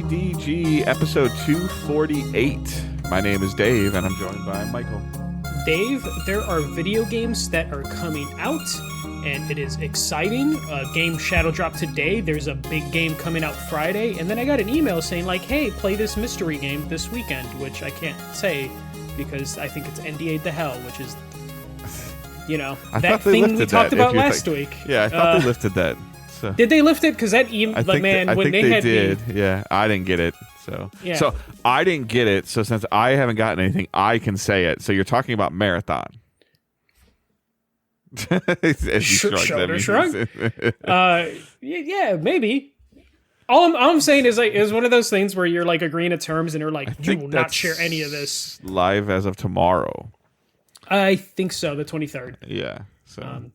DDG episode 248. My name is Dave, and I'm joined by Michael. Dave, there are video games that are coming out, and it is exciting. Game Shadow dropped today. There's a big game coming out Friday, and then I got an email saying, like, hey, play this mystery game this weekend, which I can't say because I think it's NDA to hell, which is, that thing we talked about last week. Yeah, I thought they lifted that. So. Did they lift it? Because that email, when they had did. Yeah, I didn't get it. So I didn't get it. So since I haven't gotten anything, I can say it. So you're talking about Marathon. Shoulder shrug. Yeah, maybe. All I'm saying is like it's one of those things where you're like agreeing to terms and you're like you will not share any of this live as of tomorrow. I think so, the 23rd. Yeah. So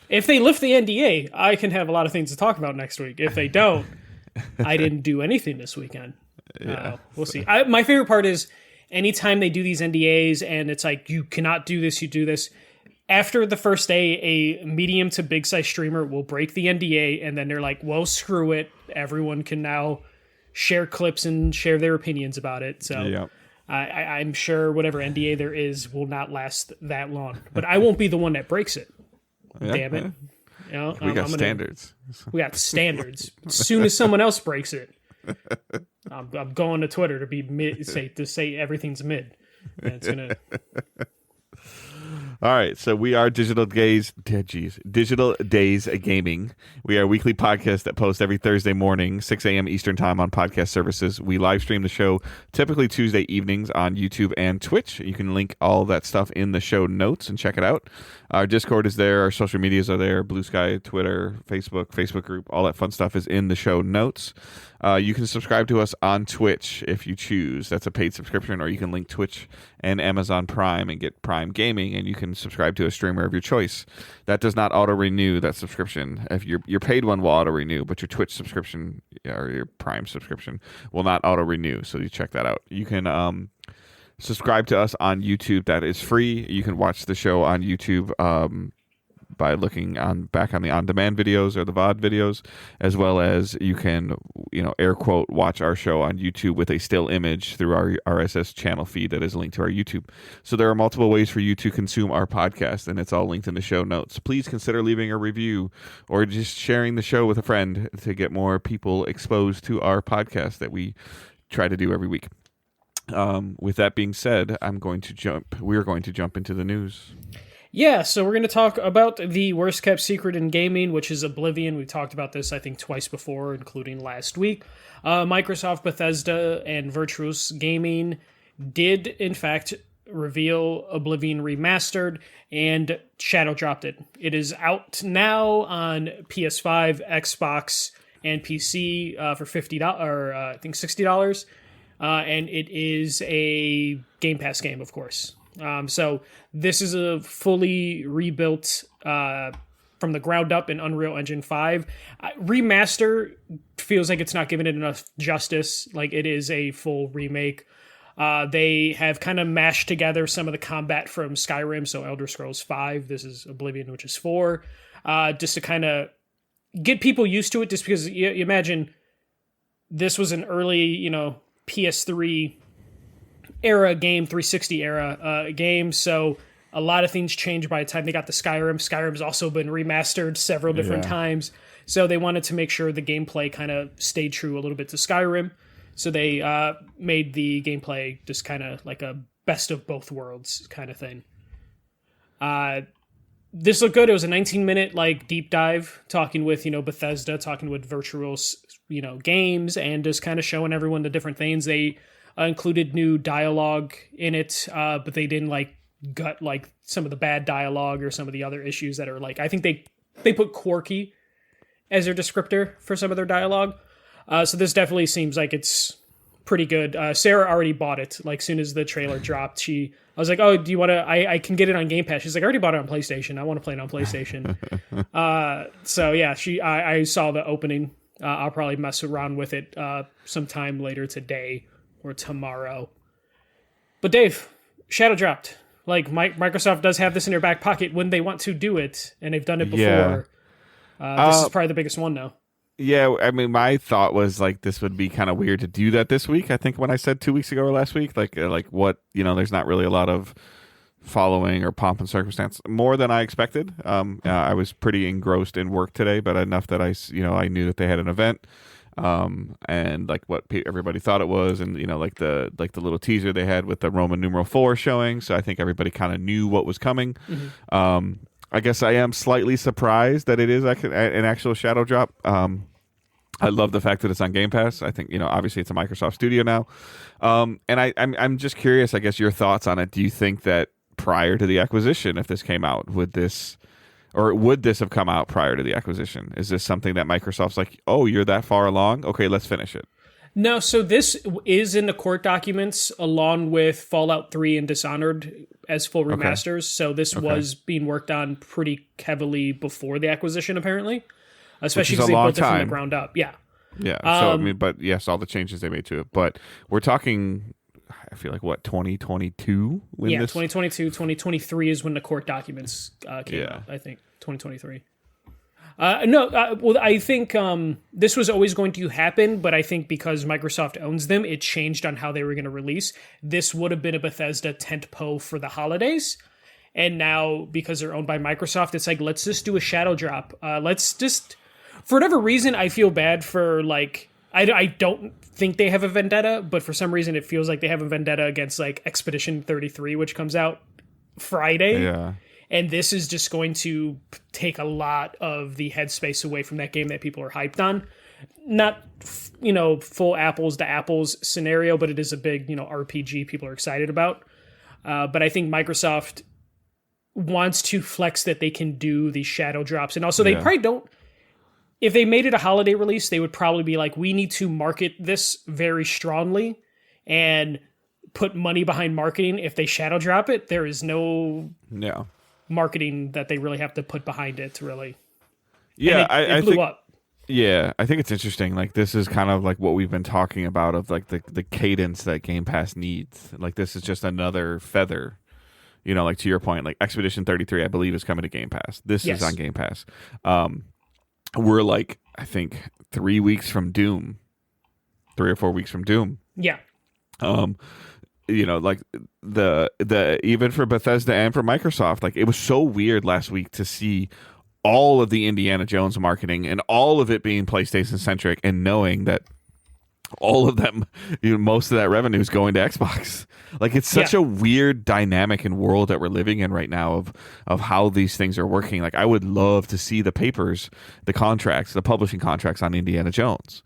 if they lift the NDA, I can have a lot of things to talk about next week. If they don't, I didn't do anything this weekend. We'll see. My favorite part is anytime they do these NDAs and it's like you cannot do this, you do this. After the first day, a medium to big size streamer will break the NDA, and then they're like, well, screw it. Everyone can now share clips and share their opinions about it. So I'm sure whatever NDA there is will not last that long. But I won't be the one that breaks it. Damn it. We got standards. We got standards. As soon as someone else breaks it, I'm going to Twitter to be say everything's mid. And it's gonna. All right, so we are Digital Days Gaming. We are a weekly podcast that posts every Thursday morning, 6 a.m. Eastern Time on podcast services. We live stream the show typically Tuesday evenings on YouTube and Twitch. You can link all that stuff in the show notes and check it out. Our Discord is there. Our social medias are there. Blue Sky, Twitter, Facebook group, all that fun stuff is in the show notes. You can subscribe to us on Twitch if you choose. That's a paid subscription, or you can link Twitch and Amazon Prime and get Prime Gaming, and you can subscribe to a streamer of your choice. That does not auto-renew that subscription. If your paid one will auto-renew, but your Twitch subscription or your Prime subscription will not auto-renew, so you check that out. You can subscribe to us on YouTube. That is free. You can watch the show on YouTube by looking back on the on-demand videos or the VOD videos, as well as you can, air quote, watch our show on YouTube with a still image through our RSS channel feed that is linked to our YouTube. So there are multiple ways for you to consume our podcast, and it's all linked in the show notes. Please consider leaving a review or just sharing the show with a friend to get more people exposed to our podcast that we try to do every week. With that being said, we're going to jump into the news. Yeah, so we're going to talk about the worst kept secret in gaming, which is Oblivion. We've talked about this, I think, twice before, including last week. Microsoft, Bethesda, and Virtuos Gaming did, in fact, reveal Oblivion Remastered, and Shadow dropped it. It is out now on PS5, Xbox, and PC for $50, or I think $60. And it is a Game Pass game, of course. So this is a fully rebuilt from the ground up in Unreal Engine 5. Remaster feels like it's not giving it enough justice. Like, it is a full remake. They have kind of mashed together some of the combat from Skyrim, so Elder Scrolls 5. This is Oblivion, which is 4. Just to kind of get people used to it, just because you imagine this was an early, PS3 era game, 360 era game, so a lot of things changed by the time they got to Skyrim. Skyrim's also been remastered several different times, so they wanted to make sure the gameplay kind of stayed true a little bit to Skyrim, so they made the gameplay just kind of like a best of both worlds kind of thing. This looked good. It was a 19-minute deep dive, talking with Bethesda, talking with Virtuos games, and just kind of showing everyone the different things. They included new dialogue in it, but they didn't gut some of the bad dialogue or some of the other issues that are I think they put quirky as their descriptor for some of their dialogue. So this definitely seems like it's pretty good. Sarah already bought it. As soon as the trailer dropped, I was like, oh, do you want to, I can get it on Game Pass. She's like, I already bought it on PlayStation. I want to play it on PlayStation. So yeah, I saw the opening. I'll probably mess around with it sometime later today or tomorrow. But Dave, Shadow dropped. Microsoft does have this in their back pocket when they want to do it, and they've done it before. This is probably the biggest one now. Yeah, I mean, my thought was like this would be kind of weird to do that this week. I think when I said 2 weeks ago or last week, like what there's not really a lot of following or pomp and circumstance, more than I expected. I was pretty engrossed in work today, but enough that I knew that they had an event, and like what everybody thought it was, and like the little teaser they had with the Roman numeral 4 showing. So I think everybody kind of knew what was coming. I guess I am slightly surprised that it is an actual shadow drop. I love the fact that it's on Game Pass. I think obviously it's a Microsoft studio now, and I'm just curious. I guess your thoughts on it. Do you think that prior to the acquisition, if this came out, would this have come out prior to the acquisition? Is this something that Microsoft's like, oh, you're that far along? Okay, let's finish it. No, so this is in the court documents along with Fallout 3 and Dishonored as full remasters. Okay. So this was being worked on pretty heavily before the acquisition, apparently, especially because they built it from the ground up. Yeah. Yeah. So I mean, but yes, all the changes they made to it. But we're talking, I feel like 2022? 2022, 2023 is when the court documents came out. I think 2023. Well, I think this was always going to happen, but I think because Microsoft owns them, it changed on how they were going to release. This would have been a Bethesda tentpole for the holidays, and now because they're owned by Microsoft, it's like, let's just do a shadow drop. Let's just, for whatever reason, I feel bad for, like, I don't think they have a vendetta, but for some reason it feels like they have a vendetta against, like, Expedition 33, which comes out Friday. Yeah. And this is just going to take a lot of the headspace away from that game that people are hyped on. Not, full apples to apples scenario, but it is a big, RPG people are excited about. But I think Microsoft wants to flex that they can do these shadow drops. And also they probably don't, if they made it a holiday release, they would probably be like, we need to market this very strongly and put money behind marketing. If they shadow drop it, there is no marketing that they really have to put behind it to really. Yeah, it blew up. Yeah, I think it's interesting. Like, this is kind of like what we've been talking about of like the cadence that Game Pass needs. Like, this is just another feather. Like to your point, like Expedition 33, I believe, is coming to Game Pass. This is on Game Pass. We're like, I think 3 weeks from Doom, 3 or 4 weeks from Doom. Yeah. Like the even for Bethesda and for Microsoft, like, it was so weird last week to see all of the Indiana Jones marketing and all of it being PlayStation centric, and knowing that all of them, most of that revenue is going to Xbox. Like, it's such a weird dynamic and world that we're living in right now of how these things are working. Like, I would love to see the papers, the contracts, the publishing contracts on Indiana Jones.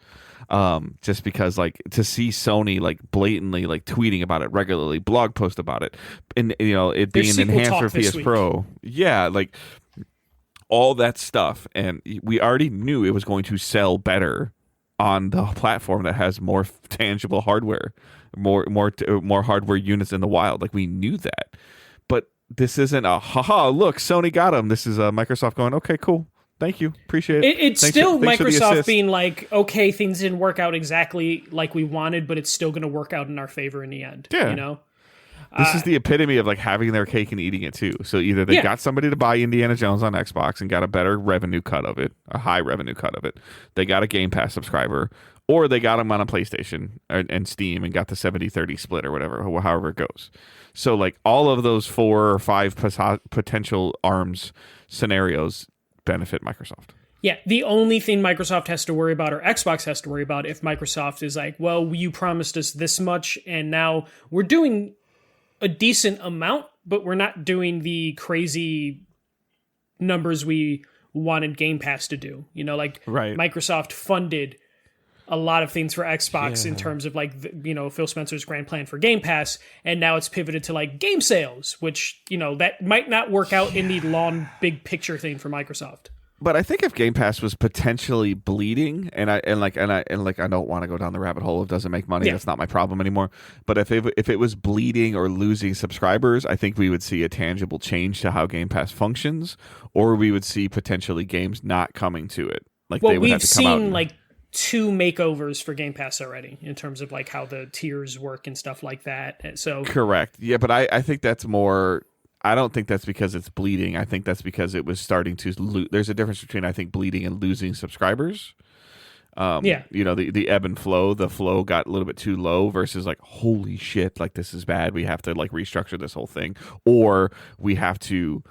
Just because, like, to see Sony like blatantly like tweeting about it regularly, blog post about it, and it being enhanced for PS Pro. Yeah, like all that stuff, and we already knew it was going to sell better on the platform that has more tangible hardware, more hardware units in the wild. Like, we knew that, but this isn't a look, Sony got them. This is Microsoft going, okay, cool. Thank you. Appreciate it. It's still Microsoft being like, okay, things didn't work out exactly like we wanted, but it's still going to work out in our favor in the end. Yeah. This is the epitome of like having their cake and eating it too. So either they got somebody to buy Indiana Jones on Xbox and got a better revenue cut of it, a high revenue cut of it. They got a Game Pass subscriber, or they got them on a PlayStation and Steam and got the 70-30 split or whatever, however it goes. So like all of those 4 or 5 potential arms scenarios benefit Microsoft. Yeah, the only thing Microsoft has to worry about, or Xbox has to worry about, if Microsoft is like, well, you promised us this much, and now we're doing a decent amount, but we're not doing the crazy numbers we wanted Game Pass to do. Microsoft funded a lot of things for Xbox in terms of like, Phil Spencer's grand plan for Game Pass, and now it's pivoted to like game sales, which, that might not work out in the long big picture thing for Microsoft. But I think if Game Pass was potentially bleeding, and I don't want to go down the rabbit hole of doesn't make money, that's not my problem anymore. But if it was bleeding or losing subscribers, I think we would see a tangible change to how Game Pass functions, or we would see potentially games not coming to it. Like, well, they would have to come out. We've seen like 2 makeovers for Game Pass already in terms of like how the tiers work and stuff like that. So correct, yeah, but I think that's more. I don't think that's because it's bleeding. I think that's because it was starting to there's a difference between, I think, bleeding and losing subscribers. Yeah. The ebb and flow. The flow got a little bit too low versus like, holy shit, like this is bad. We have to like restructure this whole thing, or we have to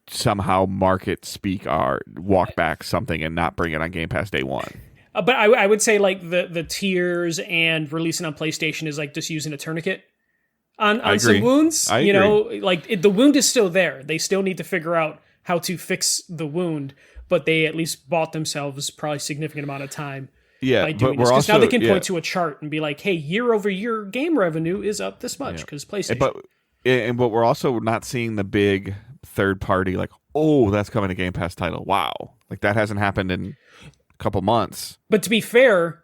somehow market speak our walk back something and not bring it on Game Pass day one. But I would say like the tiers and releasing on PlayStation is like just using a tourniquet on some wounds. I agree. Like the wound is still there. They still need to figure out how to fix the wound, but they at least bought themselves probably a significant amount of time. By doing this, because now they can point to a chart and be like, "Hey, year over year game revenue is up this much because PlayStation." But we're also not seeing the big third party like, oh, that's coming to Game Pass title. Wow, like that hasn't happened in a couple months. But to be fair,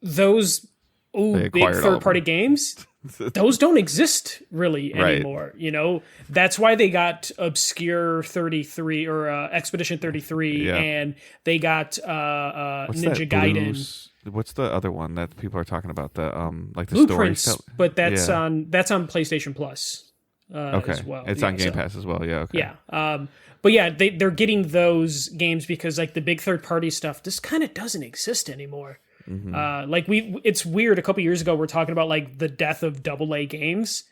those big third party games, those don't exist really anymore. Right. That's why they got Obscure 33 or Expedition 33, and they got Ninja Gaiden. What's the other one that people are talking about? The like the Blueprints, story, but that's on PlayStation Plus. As well. It's on Game Pass as well. Yeah. Okay. Yeah. But yeah, they're getting those games because like the big third party stuff, this kind of doesn't exist anymore. Mm-hmm. It's weird. A couple years ago, we're talking about like the death of AA games,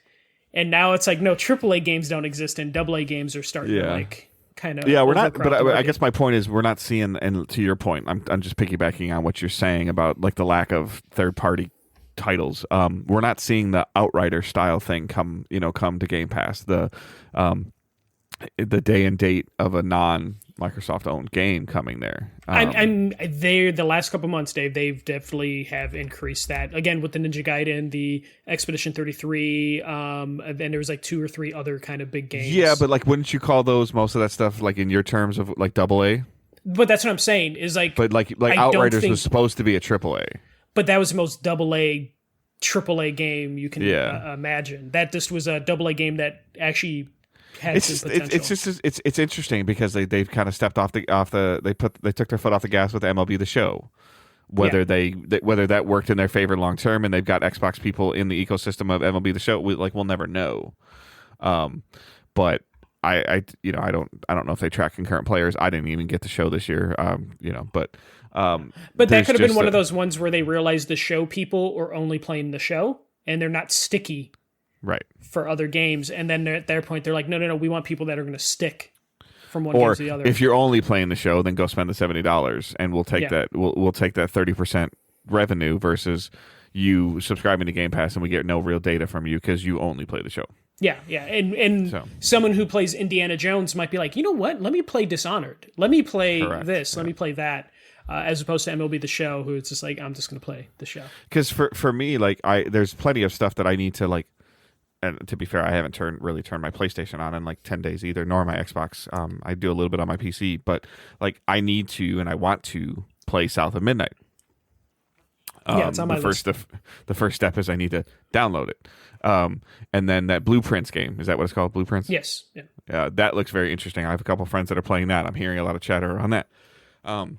and now it's like no, AAA games don't exist, and AA games are starting to like kind of we're not. But I guess my point is we're not seeing. And to your point, I'm just piggybacking on what you're saying about like the lack of third party titles. We're not seeing the Outrider style thing come to Game Pass. The day and date of a non-Microsoft owned game coming there. I'm there the last couple months, Dave. They've definitely have increased that again with the Ninja Gaiden, the Expedition 33, and there was like 2 or 3 other kind of big games. Yeah, but like, wouldn't you call those most of that stuff like in your terms of like AA? But that's what I'm saying is like. But like Outriders was supposed to be a AAA. But that was the most AA, AAA game you can imagine. That just was a AA game that actually had some potential. It's interesting because they've kind of stepped off the they took their foot off the gas with MLB The Show. Whether whether that worked in their favor long term, and they've got Xbox people in the ecosystem of MLB The Show, we'll never know. But I don't know if they track concurrent players. I didn't even get the show this year. But that could have been one of those ones where they realized the show people are only playing the show and they're not sticky for other games. And then at their point, they're like, no, we want people that are going to stick from one game to the other. If you're only playing the show, then go spend the $70 and we'll take that. We'll take that 30% revenue versus you subscribing to Game Pass and we get no real data from you because you only play the show. Yeah. And someone who plays Indiana Jones might be like, you know what? Let me play Dishonored. Let me play this. Let me play that. As opposed to MLB The Show, who it's just like, I'm just going to play the show. Because for me, like there's plenty of stuff that I need to like. And to be fair, I haven't really turned my PlayStation on in like 10 days either, nor my Xbox. I do a little bit on my PC, but like I need to and I want to play South of Midnight. It's on my list. The first step is I need to download it. And then that Blueprints game, is that what it's called? Blueprints? Yes. Yeah. That looks very interesting. I have a couple friends that are playing that. I'm hearing a lot of chatter on that. And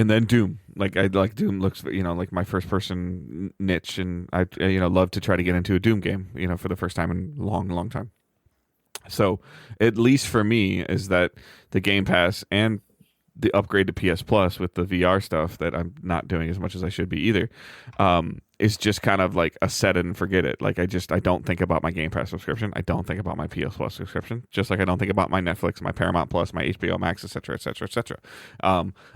then Doom, Doom looks, like my first person niche, and I, love to try to get into a Doom game, for the first time in a long, long time. So at least for me is that the Game Pass and the upgrade to PS Plus with the VR stuff that I'm not doing as much as I should be either, is just kind of like a set it and forget it. Like I don't think about my Game Pass subscription. I don't think about my PS Plus subscription. Just like I don't think about my Netflix, my Paramount Plus, my HBO Max, etc., etc., etc.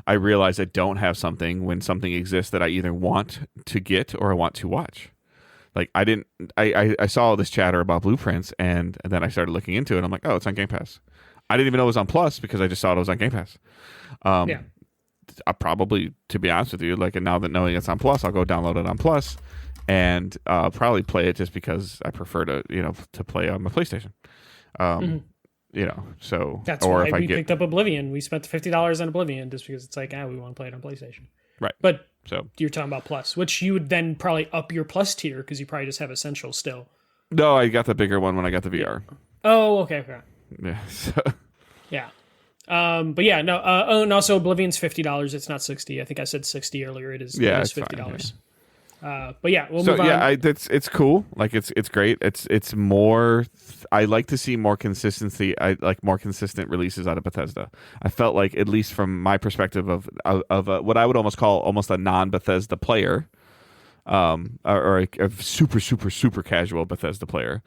I realize I don't have something when something exists that I either want to get or I want to watch. Like I saw all this chatter about Blueprints and then I started looking into it. I'm like, oh, it's on Game Pass. I didn't even know it was on Plus because I just saw it was on Game Pass. I probably, to be honest with you, like, and now that knowing it's on Plus, I'll go download it on Plus and probably play it just because I prefer to, to play on my PlayStation. So that's why we picked up Oblivion. We spent $50 on Oblivion just because it's like, we want to play it on PlayStation. Right. But you're talking about Plus, which you would then probably up your Plus tier because you probably just have Essential still. No, I got the bigger one when I got the VR. Oh, okay. Yeah. Yeah. But yeah, no. And also Oblivion's $50. It's not $60. I think I said $60 earlier. It is $50. But yeah, we'll move on. Yeah, it's cool. Like it's great. It's more. I like to see more consistency. I like more consistent releases out of Bethesda. I felt like, at least from my perspective of what I would almost call almost a non-Bethesda player, or a super casual Bethesda player,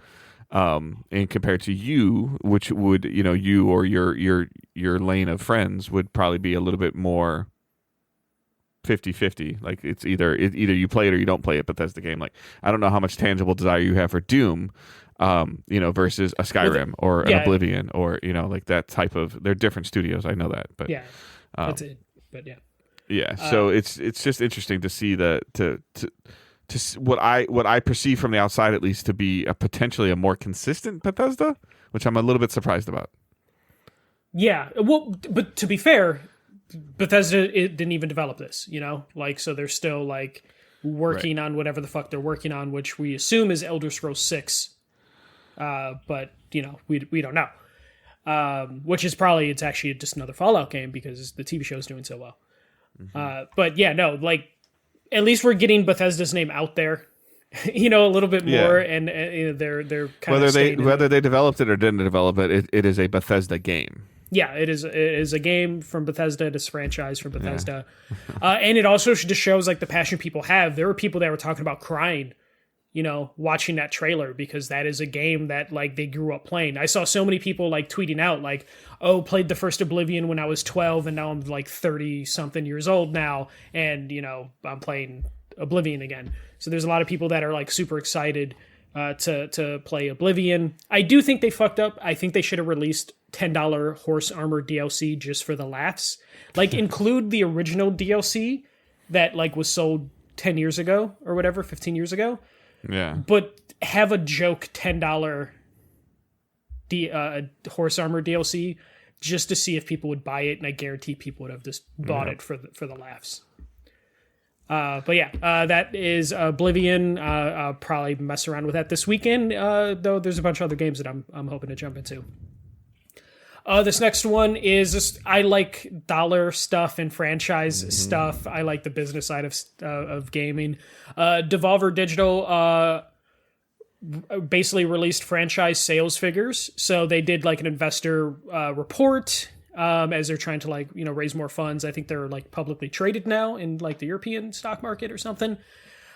and compared to you, which would, you or your lane of friends would probably be a little bit more 50-50. Like it's either you play it or you don't play it. Bethesda game. Like, I don't know how much tangible desire you have for Doom, versus a Skyrim or an Oblivion, or like that type of. They're different studios. I know that, but that's it. But yeah. So it's just interesting to see what I perceive from the outside, at least, to be potentially a more consistent Bethesda, which I'm a little bit surprised about. Yeah, well, but to be fair, Bethesda didn't even develop this, so they're still like working on whatever the fuck they're working on, which we assume is Elder Scrolls 6. But we don't know. Which is probably, it's actually just another Fallout game because the TV show is doing so well. Mm-hmm. But yeah, no, like at least we're getting Bethesda's name out there, a little bit more, and they're kind of whether they developed it or didn't develop it, it is a Bethesda game. Yeah, it is a game from Bethesda. It is a franchise from Bethesda. And it also just shows like the passion people have. There were people that were talking about crying, watching that trailer, because that is a game that like they grew up playing. I saw so many people like tweeting out like, oh, played the first Oblivion when I was 12 and now I'm like 30 something years old now. And, I'm playing Oblivion again. So there's a lot of people that are like super excited to play Oblivion. I do think they fucked up. I think they should have released $10 horse armor DLC just for the laughs. Like include the original DLC that like was sold 10 years ago or whatever, 15 years ago. Yeah. But have a joke $10 horse armor DLC just to see if people would buy it, and I guarantee people would have just bought it for the laughs. But yeah, that is Oblivion. I'll probably mess around with that this weekend, though there's a bunch of other games that I'm hoping to jump into. This next one is I like dollar stuff and franchise stuff. I like the business side of gaming. Devolver Digital basically released franchise sales figures. So they did like an investor report as they're trying to like raise more funds. I think they're like publicly traded now in like the European stock market or something.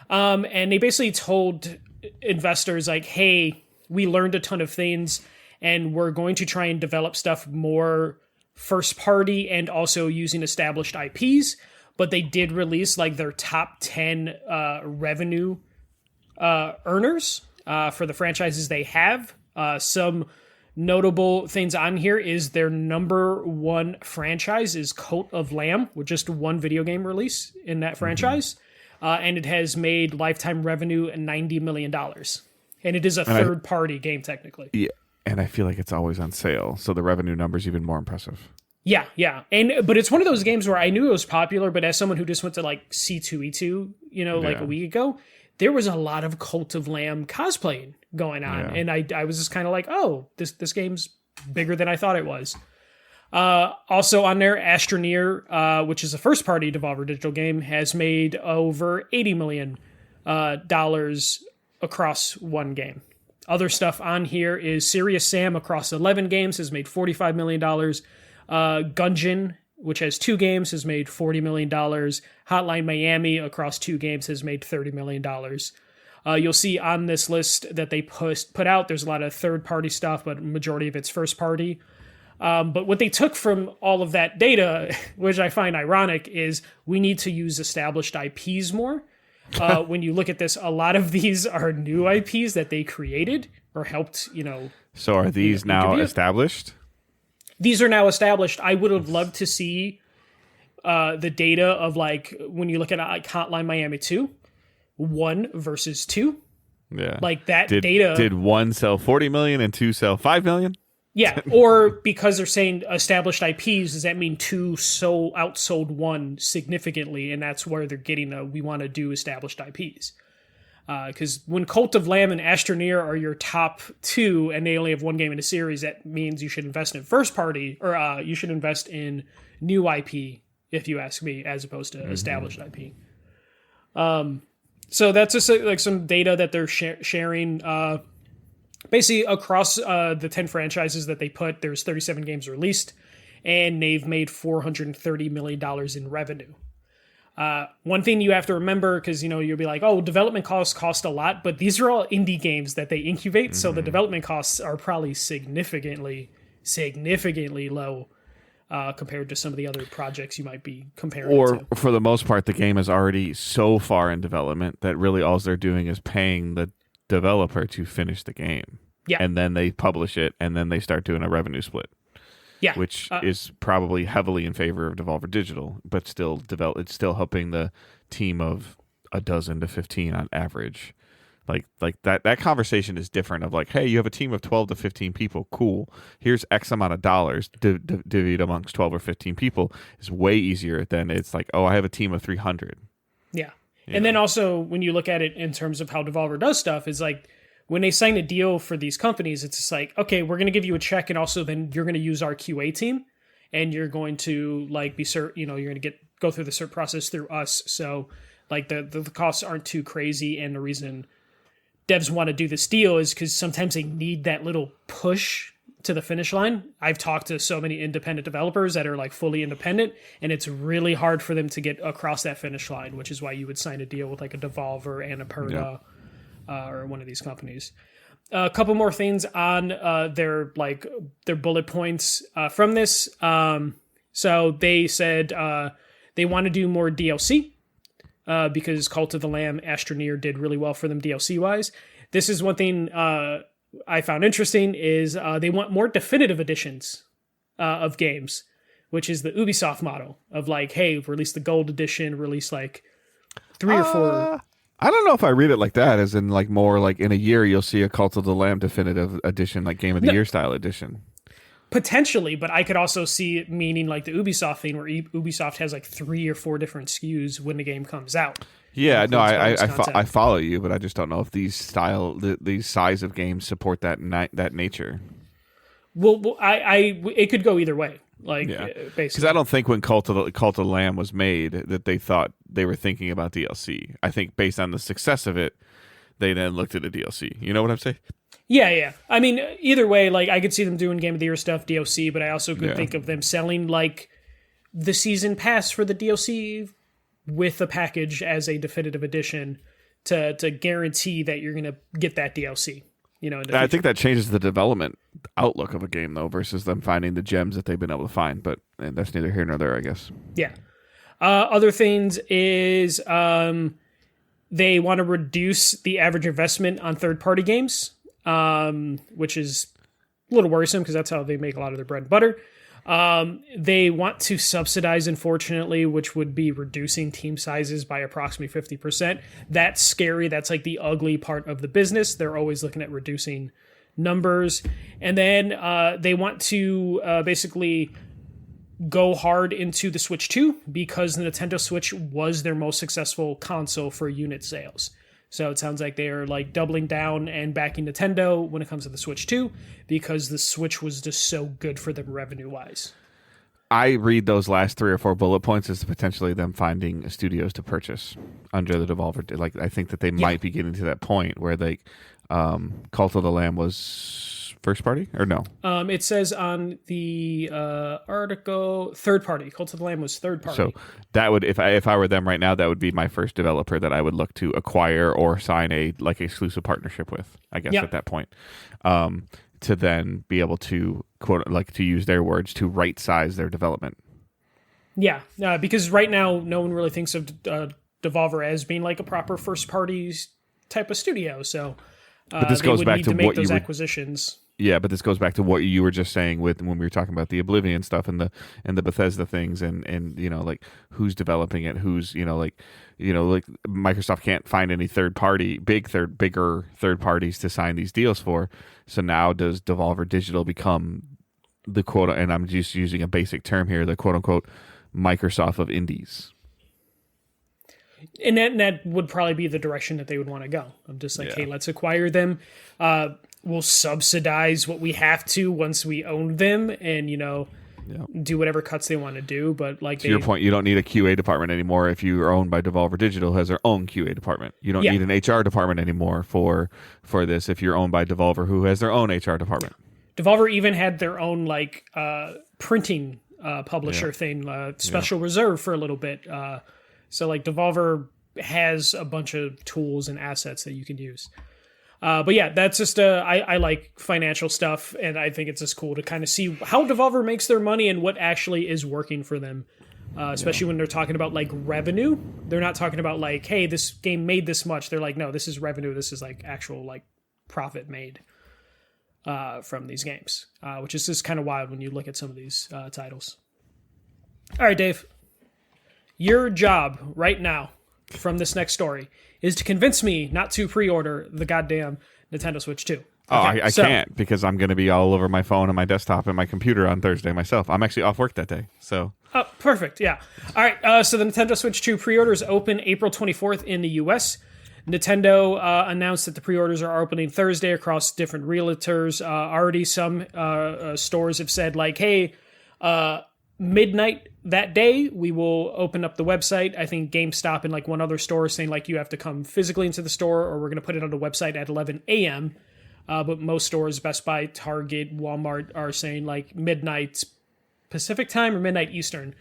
And they basically told investors like, hey, we learned a ton of things, and we're going to try and develop stuff more first party and also using established IPs. But they did release like their top 10 revenue earners for the franchises they have. Some notable things on here is their number one franchise is Cult of Lamb, with just one video game release in that franchise. And it has made lifetime revenue $90 million. And it is a third party game technically. Yeah. And I feel like it's always on sale, so the revenue number's even more impressive. Yeah. But it's one of those games where I knew it was popular, but as someone who just went to like C2E2, like a week ago, there was a lot of Cult of Lamb cosplaying going on. Yeah. And I was just kind of like, oh, this game's bigger than I thought it was. Also on there, Astroneer, which is a first-party Devolver Digital game, has made over $80 million across one game. Other stuff on here is Serious Sam across 11 games has made $45 million. Gungeon, which has 2 games, has made $40 million. Hotline Miami across 2 games has made $30 million. You'll see on this list that they put out, there's a lot of third-party stuff, but majority of it's first-party. But what they took from all of that data, which I find ironic, is we need to use established IPs more. When you look at this, a lot of these are new IPs that they created or helped, So are these now established? These are now established. I would have loved to see the data of like when you look at like Hotline Miami 2, 1 versus 2. Yeah. Like that data. Did 1 sell 40 million and 2 sell 5 million? Yeah, or because they're saying established IPs, does that mean 2 outsold 1 significantly, and that's where they're getting we want to do established IPs. Because when Cult of Lamb and Astroneer are your top 2, and they only have 1 game in a series, that means you should invest in first party, or you should invest in new IP, if you ask me, as opposed to established IP. So that's just like some data that they're sharing. Basically, across the 10 franchises that they put, there's 37 games released, and they've made $430 million in revenue. One thing you have to remember, because you'll be like, oh, development costs cost a lot, but these are all indie games that they incubate, so the development costs are probably significantly low compared to some of the other projects you might be comparing or to. For the most part, the game is already so far in development that really all they're doing is paying the developer to finish the game. Yeah. And then they publish it, and then they start doing a revenue split. Yeah. Which is probably heavily in favor of Devolver Digital, but it's still helping the team of a dozen to 15 on average. Like that conversation is different of like, hey, you have a team of 12 to 15 people. Cool. Here's X amount of dollars divided amongst 12 or 15 people is way easier than it's like, oh, I have a team of 300. Yeah. And then also when you look at it in terms of how Devolver does stuff is like when they sign a deal for these companies, it's just like, okay, we're going to give you a check. And also then you're going to use our QA team and you're going to like be you're going to go through the cert process through us. So like the costs aren't too crazy. And the reason devs want to do this deal is because sometimes they need that little push to the finish line. I've talked to so many independent developers that are like fully independent, and it's really hard for them to get across that finish line, which is why you would sign a deal with like a Devolver and a Perda or one of these companies. A couple more things on their bullet points from this. So they said they want to do more DLC because Cult of the Lamb, Astroneer did really well for them DLC wise. This is one thing I found interesting is they want more definitive editions of games, which is the Ubisoft model of like, hey, release the gold edition, release like 3 or 4. I don't know if I read it like that, as in like more like in a year you'll see a Cult of the Lamb definitive edition, like Game of the Year style edition. Potentially, but I could also see it meaning like the Ubisoft thing where Ubisoft has like 3 or 4 different SKUs when the game comes out. Yeah, no, I follow you, but I just don't know if these size of games support that nature. Well, it could go either way. Like, basically, because I don't think when Cult of the Lamb was made that they thought they were thinking about DLC. I think based on the success of it, they then looked at the DLC. You know what I'm saying? Yeah. I mean, either way, like I could see them doing Game of the Year stuff, DLC, but I also could think of them selling like the season pass for the DLC with a package as a definitive edition to guarantee that you're going to get that DLC. I think that changes the development outlook of a game, though, versus them finding the gems that they've been able to find. But that's neither here nor there, I guess. Yeah. Other things is they want to reduce the average investment on third-party games, which is a little worrisome because that's how they make a lot of their bread and butter. They want to subsidize, unfortunately, which would be reducing team sizes by approximately 50%. That's scary. That's like the ugly part of the business. They're always looking at reducing numbers. And then they want to basically go hard into the Switch 2 because the Nintendo Switch was their most successful console for unit sales. So it sounds like they are like doubling down and backing Nintendo when it comes to the Switch 2 because the Switch was just so good for them revenue-wise. I read those last 3 or 4 bullet points as potentially them finding studios to purchase under the Devolver. Like I think that they might be getting to that point where they Cult of the Lamb was first party or no? It says on the article third party. Cult of the Lamb was third party. So that would, if I were them right now, that would be my first developer that I would look to acquire or sign a like exclusive partnership with. I guess at that point, to then be able to quote like to use their words to right size their development. Yeah, because right now no one really thinks of Devolver as being like a proper first party type of studio. So, but this goes back to make what those you acquisitions. Yeah, but this goes back to what you were just saying with when we were talking about the Oblivion stuff and the Bethesda things and like who's developing it, who's like Microsoft can't find any bigger third parties to sign these deals for. So now does Devolver Digital become the quote, and I'm just using a basic term here, the quote unquote Microsoft of indies? And that would probably be the direction that they would want to go. I'm just like, hey, let's acquire them. We'll subsidize what we have to once we own them, and do whatever cuts they want to do. But like to your point, you don't need a QA department anymore if you are owned by Devolver Digital, who has their own QA department. You don't need an HR department anymore for this if you're owned by Devolver, who has their own HR department. Devolver even had their own like printing publisher thing, special reserve for a little bit. So like Devolver has a bunch of tools and assets that you can use. But yeah, that's just I like financial stuff, and I think it's just cool to kind of see how Devolver makes their money and what actually is working for them. Especially when they're talking about like revenue. They're not talking about like, hey, this game made this much. They're like, no, this is revenue. This is like actual like profit made from these games, which is just kind of wild when you look at some of these titles. All right, Dave, your job right now from this next story is to convince me not to pre-order the goddamn Nintendo Switch 2. Okay, I can't because I'm going to be all over my phone and my desktop and my computer on Thursday myself. I'm actually off work that day, so. Oh, perfect, yeah. All right, so the Nintendo Switch 2 pre-orders open April 24th in the U.S. Nintendo announced that the pre-orders are opening Thursday across different realtors. Already some stores have said, like, hey, midnight that day, we will open up the website. I think GameStop and like one other store saying like you have to come physically into the store or we're going to put it on the website at 11 a.m. But most stores, Best Buy, Target, Walmart are saying like midnight Pacific time or midnight Eastern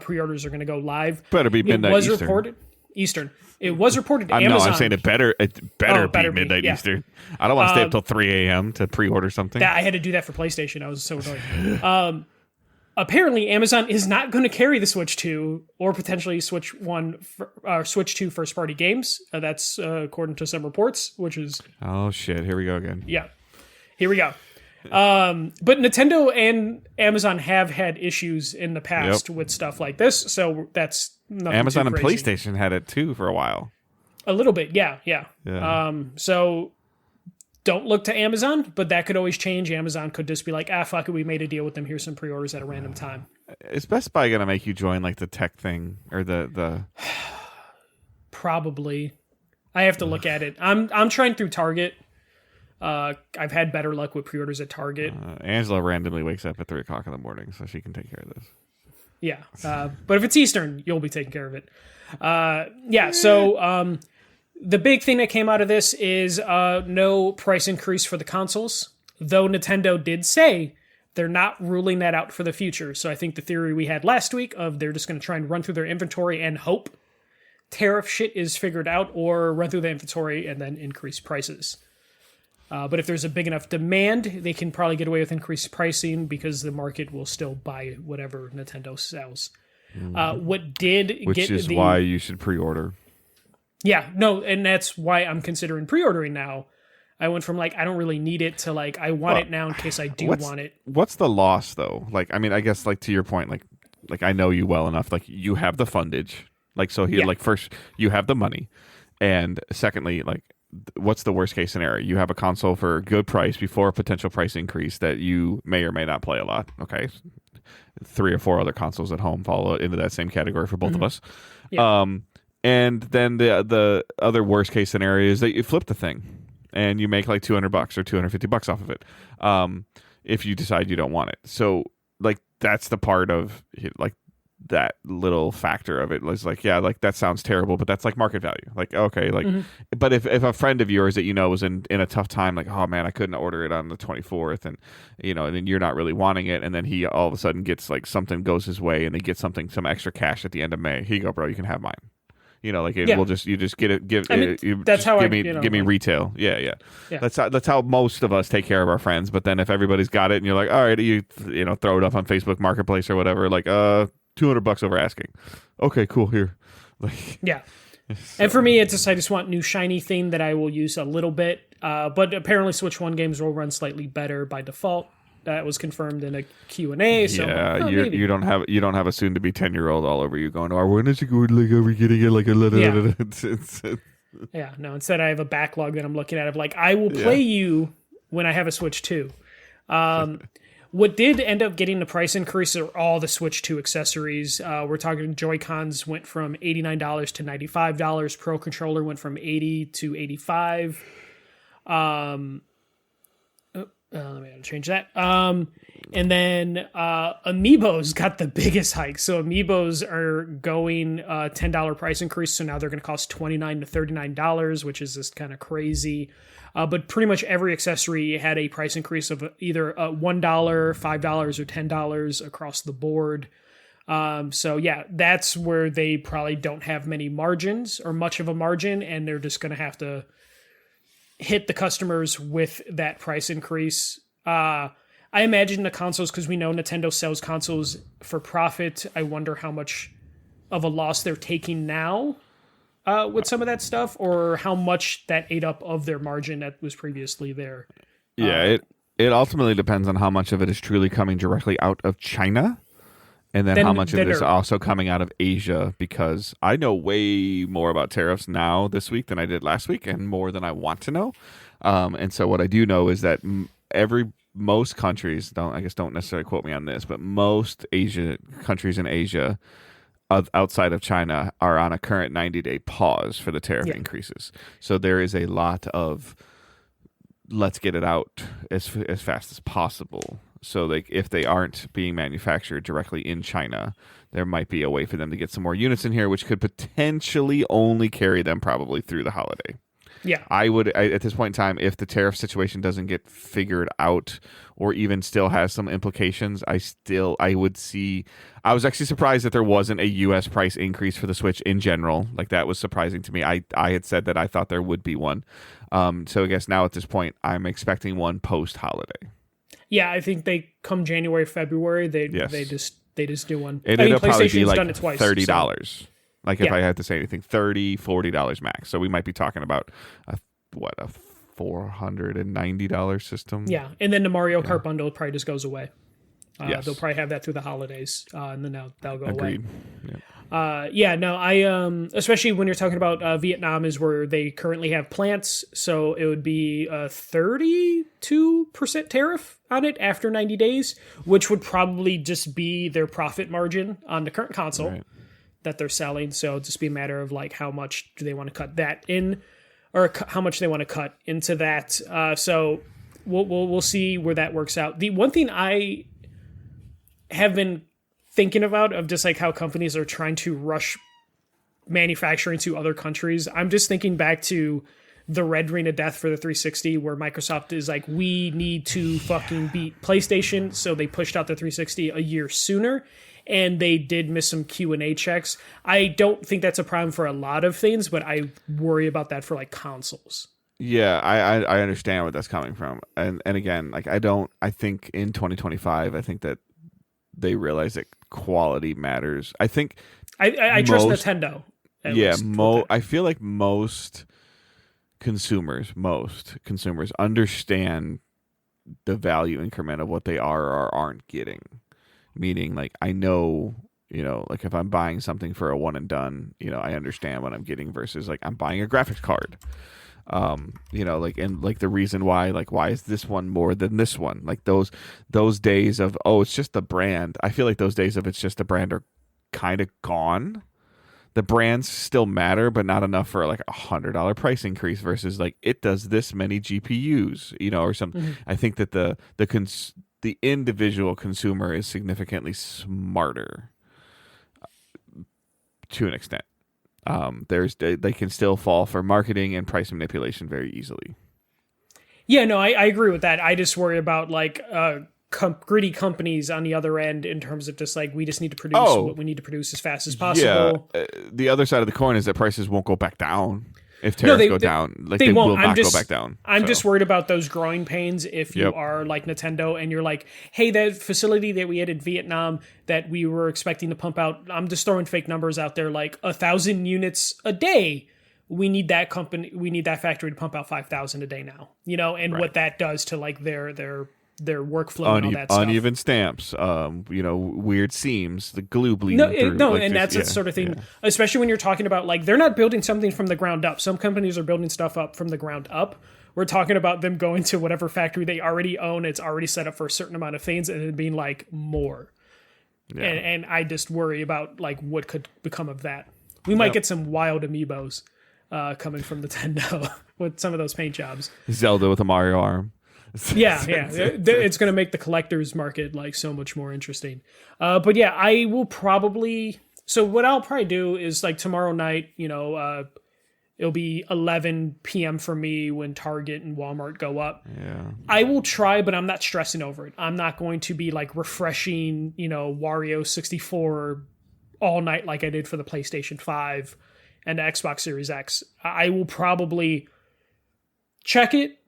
pre-orders are going to go live. Better be midnight Eastern. Reported Eastern. It was reported to Amazon. No, I'm saying it better be midnight Eastern. I don't want to stay up till 3 a.m. to pre-order something. I had to do that for PlayStation. I was so annoyed. Apparently, Amazon is not going to carry the Switch 2 or potentially Switch 2 first-party games. That's according to some reports, which is... Oh, shit. Here we go again. Yeah. Here we go. But Nintendo and Amazon have had issues in the past with stuff like this, so that's nothing Amazon too and crazy. PlayStation had it, too, for a while. A little bit, yeah. So... Don't look to Amazon, but that could always change. Amazon could just be like, fuck it, we made a deal with them. Here's some pre-orders at a random time. Is Best Buy going to make you join like the tech thing or the... Probably. I have to look at it. I'm trying through Target. I've had better luck with pre-orders at Target. Angela randomly wakes up at 3 o'clock in the morning, so she can take care of this. Yeah. But if it's Eastern, you'll be taking care of it. So... the big thing that came out of this is no price increase for the consoles, though Nintendo did say they're not ruling that out for the future. So I think the theory we had last week of they're just going to try and run through their inventory and hope tariff shit is figured out, or run through the inventory and then increase prices. But if there's a big enough demand, they can probably get away with increased pricing because the market will still buy whatever Nintendo sells. Which is why you should pre-order. Yeah, no, and that's why I'm considering pre-ordering now. I went from like, I don't really need it to like, I want it now in case I do want it. What's the loss though? Like, I mean, I guess like to your point, like I know you well enough. Like you have the fundage. Like, so here, like first you have the money. And secondly, like what's the worst case scenario? You have a console for a good price before a potential price increase that you may or may not play a lot. Okay. 3 or 4 other consoles at home fall into that same category for both of us. Yeah. And then the other worst case scenario is that you flip the thing and you make like $200 or $250 off of it. If you decide you don't want it. So like, that's the part of like that little factor of it. It's like, yeah, like that sounds terrible, but that's like market value. Like, okay. Like, but if a friend of yours that, you know, was in a tough time, like, oh man, I couldn't order it on the 24th and, you know, and then you're not really wanting it. And then he all of a sudden gets like something goes his way and they get some extra cash at the end of May. Here you go, bro. You can have mine. You know, like we'll just you just get it. That's how give me retail. Yeah. That's how most of us take care of our friends. But then if everybody's got it and you're like, all right, you know, throw it up on Facebook Marketplace or whatever, like $200 over asking. Okay, cool. Here, like yeah. So. And for me, it's just I just want new shiny thing that I will use a little bit. But apparently, Switch 1 games will run slightly better by default. That was confirmed in a Q&A. So you don't have a soon to be 10-year-old all over you going, oh, when is it going? Like, are we getting it? Like a little? Yeah, no. Instead, I have a backlog that I'm looking at of like I will play you when I have a Switch 2. What did end up getting the price increase are all the Switch 2 accessories. We're talking Joy-Cons went from $89 to $95. Pro Controller went from $80 to $85. Let me change that. And then Amiibos got the biggest hike. So Amiibos are going $10 price increase. So now they're going to cost $29 to $39, which is just kind of crazy. But pretty much every accessory had a price increase of either $1, $5, or $10 across the board. So yeah, that's where they probably don't have many margins or much of a margin, and they're just going to have to hit the customers with that price increase. I imagine the consoles, because we know Nintendo sells consoles for profit. I wonder how much of a loss they're taking now with some of that stuff, or how much that ate up of their margin that was previously there. Yeah, it ultimately depends on how much of it is truly coming directly out of China, and then how much of it is also coming out of Asia, because I know way more about tariffs now this week than I did last week, and more than I want to know. And so what I do know is that most countries, don't necessarily quote me on this, but most countries in Asia outside of China are on a current 90-day pause for the tariff increases. So there is a lot of let's get it out as fast as possible. So like if they aren't being manufactured directly in China, there might be a way for them to get some more units in here, which could potentially only carry them probably through the holiday. Yeah, I would at this point in time, if the tariff situation doesn't get figured out, or even still has some implications, I would see. I was actually surprised that there wasn't a U.S. price increase for the Switch in general. Like that was surprising to me. I had said that I thought there would be one. So I guess now at this point, I'm expecting one post holiday. Yeah, I think they come January, February. They just do one. It'll probably be like done it twice, $30. So. Like if I had to say anything, $30, $40 max. So we might be talking about a $490 system. Yeah, and then the Mario Kart bundle probably just goes away. Yes. They'll probably have that through the holidays, and then that'll go Agreed. away. I especially when you're talking about Vietnam is where they currently have plants, so it would be a 32% tariff on it after 90 days, which would probably just be their profit margin on the current console that they're selling. So it'd just be a matter of like how much do they want to cut that in, or how much they want to cut into that. So we'll see where that works out. The one thing I have been thinking about of just like how companies are trying to rush manufacturing to other countries. I'm just thinking back to the Red Ring of Death for the 360, where Microsoft is like, we need to fucking beat PlayStation, so they pushed out the 360 a year sooner, and they did miss some Q&A checks. I don't think that's a problem for a lot of things, but I worry about that for like consoles. Yeah, I understand where that's coming from, and again, like I think in 2025, I think that they realize that quality matters. I think I trust Nintendo. I feel like most consumers understand the value increment of what they are or aren't getting. Meaning, like, I know, like if I'm buying something for a one and done, I understand what I'm getting versus like I'm buying a graphics card. Like, and like the reason why is this one more than this one? Like those days of, it's just the brand. I feel like those days of it's just the brand are kind of gone. The brands still matter, but not enough for like $100 price increase versus like it does this many GPUs, or something. Mm-hmm. I think that the individual consumer is significantly smarter to an extent. They can still fall for marketing and price manipulation very easily. Yeah, no, I agree with that. I just worry about like greedy companies on the other end in terms of just like we just need to produce what we need to produce as fast as possible. Yeah, the other side of the coin is that prices won't go back down. If tariffs go down, like they will not go back down. I'm just worried about those growing pains if you are like Nintendo and you're like, hey, that facility that we had in Vietnam that we were expecting to pump out, I'm just throwing fake numbers out there, like 1,000 units a day. We need that factory to pump out 5,000 a day now, and what that does to like their workflow and all that stuff. Uneven stamps, weird seams, the glue bleeding through. And that's the sort of thing, especially when you're talking about, like, they're not building something from the ground up. Some companies are building stuff up from the ground up. We're talking about them going to whatever factory they already own. It's already set up for a certain amount of things and it being, like, more. Yeah. And I just worry about, like, what could become of that. We might get some wild amiibos coming from Nintendo with some of those paint jobs. Zelda with a Mario arm. Yeah, yeah. It's going to make the collector's market like so much more interesting. But yeah, I will probably. So what I'll probably do is like tomorrow night, it'll be 11 p.m. for me when Target and Walmart go up. Yeah. I will try, but I'm not stressing over it. I'm not going to be like refreshing, Wario 64 all night like I did for the PlayStation 5 and the Xbox Series X. I will probably check it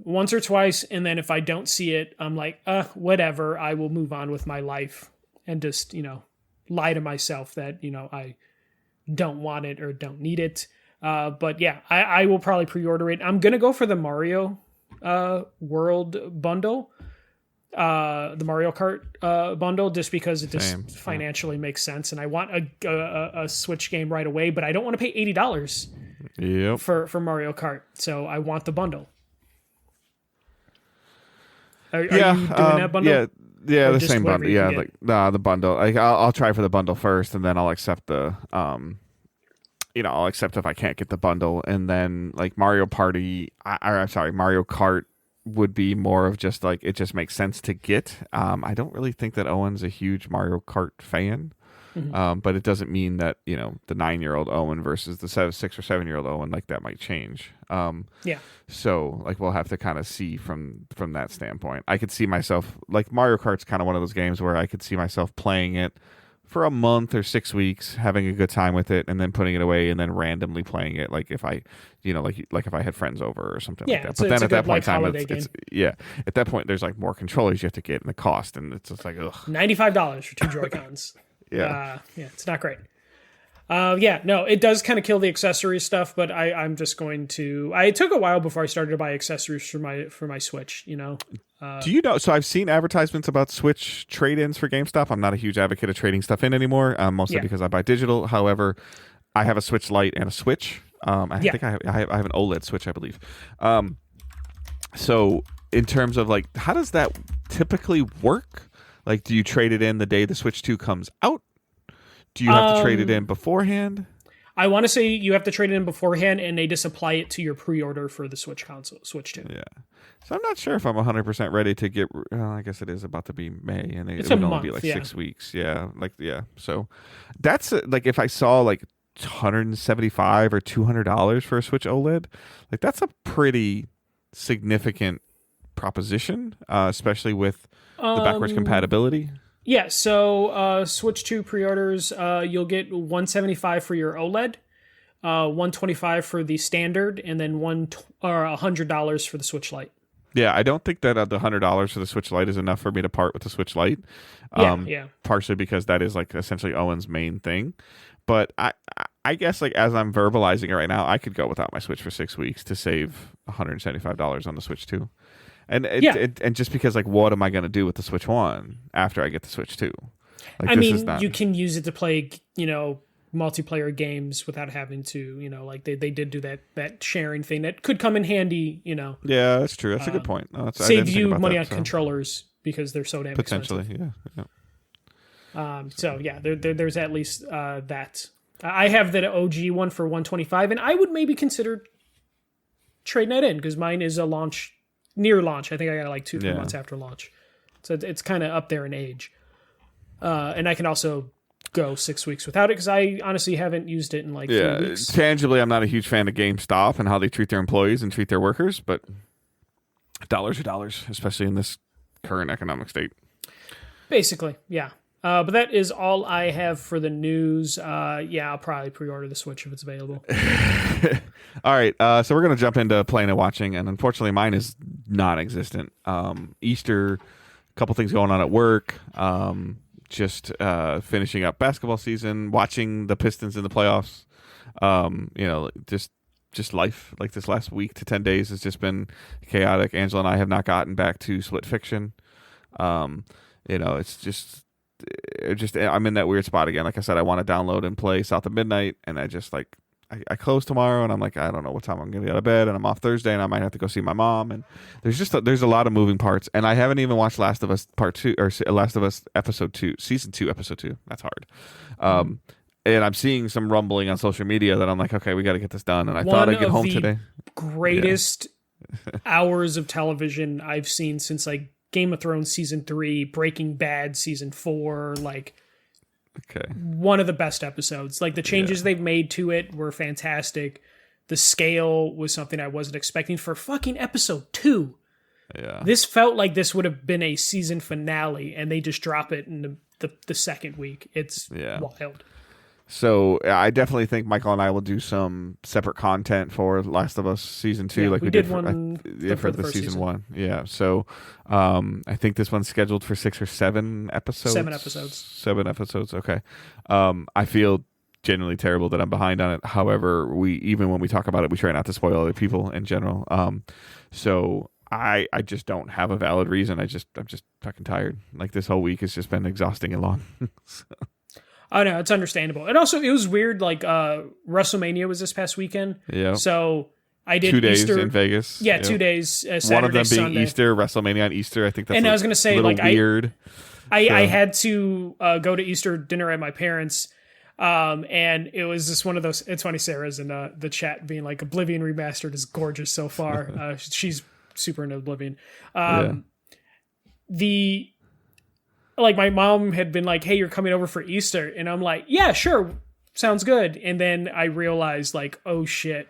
once or twice, and then if I don't see it, I'm like, whatever. I will move on with my life and just, lie to myself that, I don't want it or don't need it. But yeah, I will probably pre-order it. I'm going to go for the Mario World bundle, the Mario Kart bundle, just because it just financially makes sense. And I want a Switch game right away, but I don't want to pay $80 for Mario Kart. So I want the bundle. Are you doing that bundle? Yeah, the same bundle. Yeah, the bundle. I'll try for the bundle first, and then I'll accept the I'll accept if I can't get the bundle, and then like Mario Kart would be more of just like it just makes sense to get. I don't really think that Owen's a huge Mario Kart fan. But it doesn't mean that the 9-year-old Owen versus the 6 or 7-year-old Owen, like that might change. So like we'll have to kind of see from that standpoint. I could see myself like Mario Kart's kind of one of those games where I could see myself playing it for a month or 6 weeks, having a good time with it, and then putting it away, and then randomly playing it, like if I, like if I had friends over or something like that. But then at that point in time, it's at that point there's like more controllers you have to get and the cost, and it's just like $95 for 2 Joy-Cons. Yeah, it's not great. No, it does kind of kill the accessory stuff, but I'm just going to. It took a while before I started to buy accessories for my Switch. Do you know? So I've seen advertisements about Switch trade-ins for GameStop. I'm not a huge advocate of trading stuff in anymore, mostly because I buy digital. However, I have a Switch Lite and a Switch. I think I have an OLED Switch, I believe. So in terms of like, how does that typically work? Like, do you trade it in the day the Switch 2 comes out? Do you have to trade it in beforehand? I want to say you have to trade it in beforehand, and they just apply it to your pre-order for the Switch 2. Yeah. So I'm not sure if I'm 100% ready to get... Well, I guess it is about to be May, and it would only be like 6 weeks. Yeah. So that's like if I saw like $175 or $200 for a Switch OLED, like that's a pretty significant proposition, especially with the backwards compatibility. Yeah, so Switch 2 pre-orders, you'll get $175 for your OLED, $125 for the standard, and then $100 for the Switch Lite. Yeah, I don't think that the $100 for the Switch Lite is enough for me to part with the Switch Lite. Partially because that is like essentially Owen's main thing. But I guess like as I'm verbalizing it right now, I could go without my Switch for 6 weeks to save $175 on the Switch 2. And just because, like, what am I going to do with the Switch 1 after I get the Switch 2? Like, you can use it to play, multiplayer games without having to, like they did do that sharing thing that could come in handy, Yeah, that's true. That's a good point. Save you money on controllers because they're so damn potentially, expensive. Yeah. There's at least that. I have the OG one for $125, and I would maybe consider trading that in because mine is a near launch. I think I got like 2-3 months after launch. So it's kind of up there in age. And I can also go 6 weeks without it because I honestly haven't used it in like 3 weeks. Tangibly, I'm not a huge fan of GameStop and how they treat their employees and treat their workers, but dollars are dollars, especially in this current economic state. Basically, yeah. But that is all I have for the news. I'll probably pre-order the Switch if it's available. All right, so we're going to jump into playing and watching, and unfortunately mine is non-existent. Easter, a couple things going on at work, just finishing up basketball season, watching the Pistons in the playoffs. Just life. Like this last week to 10 days has just been chaotic. Angela and I have not gotten back to Split Fiction. It's just I'm in that weird spot again. Like I said, I want to download and play South of Midnight, and I just like I close tomorrow, and I'm like, I don't know what time I'm gonna get out of bed, and I'm off Thursday, and I might have to go see my mom, and there's a lot of moving parts, and I haven't even watched Last of Us Part 2 or Last of Us Episode 2, Season 2, Episode 2. That's hard. And I'm seeing some rumbling on social media that I'm like, okay, we got to get this done, and I thought I'd get home today. Greatest hours of television I've seen since like Game of Thrones season 3, Breaking Bad season 4, like one of the best episodes. Like the changes they've made to it were fantastic. The scale was something I wasn't expecting for fucking episode 2. Yeah. This felt like this would have been a season finale, and they just drop it in the second week. It's wild. So I definitely think Michael and I will do some separate content for Last of Us season 2, like we did for the season 1. Yeah. So I think this one's scheduled for 6 or 7 episodes. 7 episodes. 7 episodes. Okay. I feel genuinely terrible that I'm behind on it. However, even when we talk about it, we try not to spoil other people in general. So I just don't have a valid reason. I'm just fucking tired. Like this whole week has just been exhausting and long. So. Oh no, it's understandable. And also it was weird, like WrestleMania was this past weekend. Yeah. So I did 2 days Easter in Vegas. Yeah, 2 days. Saturday, one of them being Sunday. Easter, WrestleMania on Easter. I think that's and I was gonna say like weird. I had to go to Easter dinner at my parents'. And it was just one of those. It's funny, Sarah's in the chat being like, Oblivion Remastered is gorgeous so far. She's super into Oblivion. My mom had been like, hey, you're coming over for Easter. And I'm like, yeah, sure. Sounds good. And then I realized like, oh shit.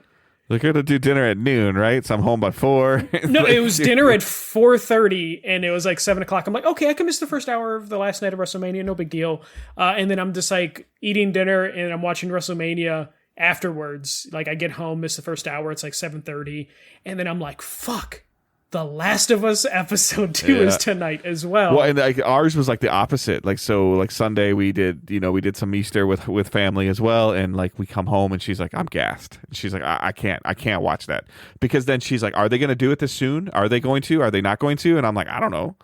They're going to do dinner at noon, right? So I'm home by 4. No, it was dinner at 4:30 and it was like 7 o'clock. I'm like, okay, I can miss the first hour of the last night of WrestleMania. No big deal. And then I'm just like eating dinner and I'm watching WrestleMania afterwards. Like I get home, miss the first hour. It's like 7:30. And then I'm like, fuck. The Last of Us episode 2 is tonight as well. Well, and like ours was like the opposite. Like so, like Sunday we did some Easter with family as well, and like we come home and she's like, I'm gassed. And she's like, I can't watch that because then she's like, are they going to do it this soon? Are they going to? Are they not going to? And I'm like, I don't know.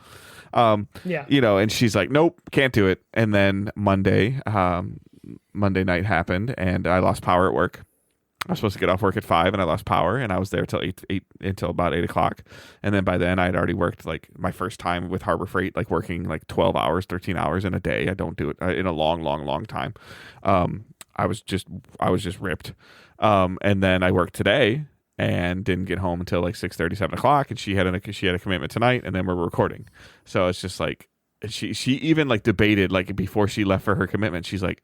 And she's like, nope, can't do it. And then Monday night happened, and I lost power at work. I was supposed to get off work at 5 and I lost power and I was there till 8 until about 8 o'clock. And then by then I had already worked like my first time with Harbor Freight, like working like 12 hours, 13 hours in a day. I don't do it in a long time. I was just ripped. And then I worked today and didn't get home until like 6:30, 7 o'clock. And she had a commitment tonight and then we're recording. So it's just like, she even like debated like before she left for her commitment. She's like,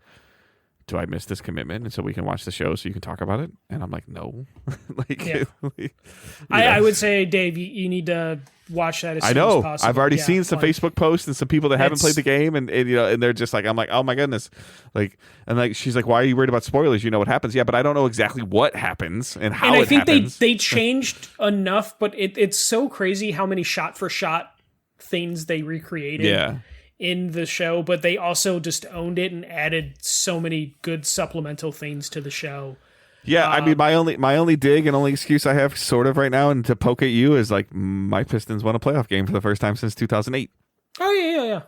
do I miss this commitment and so we can watch the show so you can talk about it? And I'm like, no. I would say, Dave, you need to watch that as soon as possible. I've already seen some Facebook posts and some people that haven't played the game and they're just like, I'm like, oh my goodness. Like, and like, she's like, why are you worried about spoilers? You know what happens? Yeah, but I don't know exactly what happens and how it happens. And I think they changed enough, but it's so crazy how many shot for shot things they recreated. In the show, but they also just owned it and added so many good supplemental things to the show. Yeah, I mean, my only dig and only excuse I have sort of right now and to poke at you is like my Pistons won a playoff game for the first time since 2008. Oh, yeah.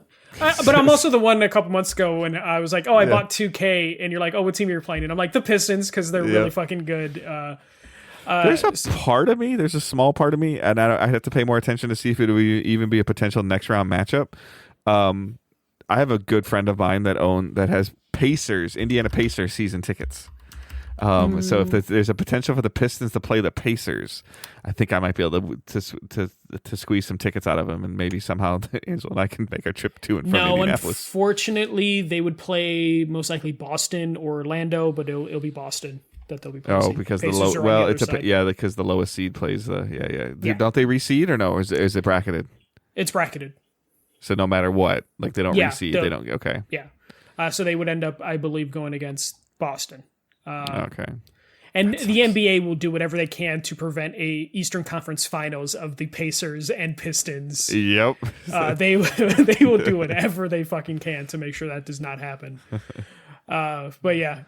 But I'm also the one a couple months ago when I was like, I bought 2K, and you're like, oh, what team you're playing? And I'm like, the Pistons, because they're really fucking good. There's a part of me, there's a small part of me, and I have to pay more attention to see if it would even be a potential next round matchup. I have a good friend of mine that has Indiana Pacers season tickets. So if there's a potential for the Pistons to play the Pacers, I think I might be able to squeeze some tickets out of them, and maybe somehow Angela and I can make a trip to and from Indianapolis. Unfortunately, they would play most likely Boston or Orlando, but it'll be Boston that they'll be playing. Oh, because because the lowest seed plays the Don't they reseed or no? Or is it bracketed? It's bracketed. So no matter what, like they don't reseed, they don't. Okay. Yeah. So they would end up, I believe, going against Boston. Okay. And the NBA will do whatever they can to prevent a Eastern Conference Finals of the Pacers and Pistons. Yep. They will do whatever they fucking can to make sure that does not happen. But yeah.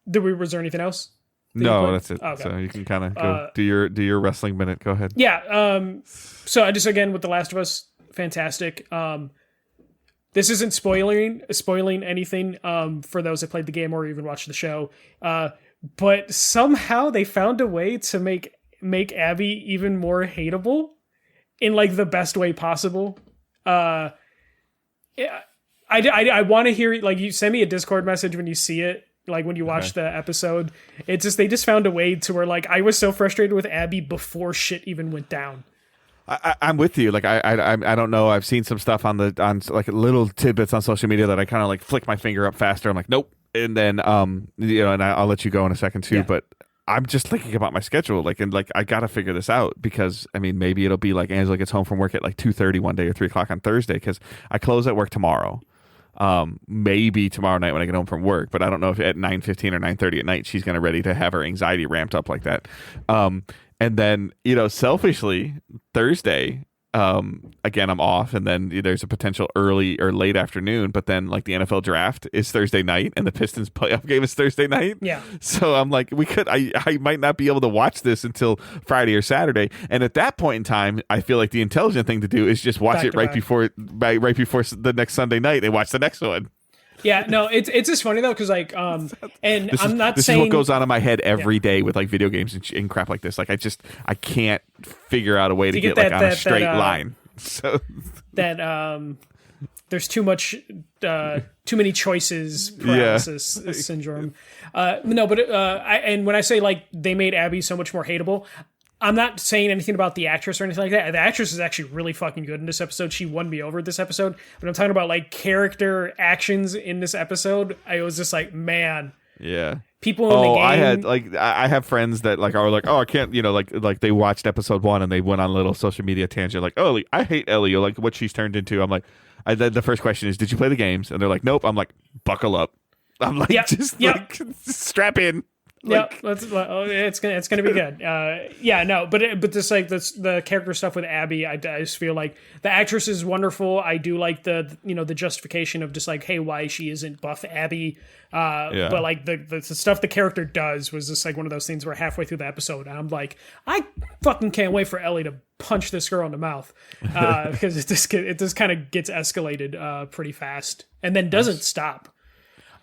Was there anything else? No, that's it. Okay. So you can kind of go do your wrestling minute. Go ahead. Yeah. So I just, again, with The Last of Us, fantastic. This isn't spoiling anything for those that played the game or even watched the show. But somehow they found a way to make Abby even more hateable in like the best way possible. I want to hear, like, you send me a Discord message when you see it, Like when you watch the episode, it's just they just found a way to where like I was so frustrated with Abby before shit even went down. I'm with you. Like I don't know. I've seen some stuff on like little tidbits on social media that I kind of like flick my finger up faster. I'm like, nope. And then and I'll let you go in a second too. But I'm just thinking about my schedule. Like I gotta figure this out because I mean maybe it'll be like Angela gets home from work at like 2:30 one day or 3:00 on Thursday because I close at work tomorrow. Maybe tomorrow night when I get home from work, but I don't know if at 9:15 or 9:30 at night she's gonna ready to have her anxiety ramped up like that. And then selfishly Thursday, again I'm off, and then there's a potential early or late afternoon. But then like the NFL draft is Thursday night, and the Pistons playoff game is Thursday night. Yeah. So I'm like, I might not be able to watch this until Friday or Saturday. And at that point in time, I feel like the intelligent thing to do is just watch it right before the next Sunday night and watch the next one. Yeah, no, it's just funny though because like I'm not this saying is what goes on in my head every day with like video games and crap like this. Like I can't figure out a way to get like on a straight line. So that there's too many choices paralysis syndrome. No, but and when I say like they made Abby so much more hateable, I'm not saying anything about the actress or anything like that. The actress is actually really fucking good in this episode. She won me over this episode. But I'm talking about like character actions in this episode. I was just like, man. Yeah. People in the game. I have friends that like are like, oh, I can't, like they watched episode 1 and they went on a little social media tangent like, oh, I hate Ellie, or like what she's turned into. I'm like, the first question is, did you play the games? And they're like, nope. I'm like, buckle up. I'm like, like strap in. Like, it's gonna be good. But just like the character stuff with Abby, I just feel like the actress is wonderful. I do like the justification of just like, hey, why she isn't buff Abby. But like the stuff the character does was just like one of those things where halfway through the episode, I'm like, I fucking can't wait for Ellie to punch this girl in the mouth because it just kind of gets escalated pretty fast and then doesn't stop.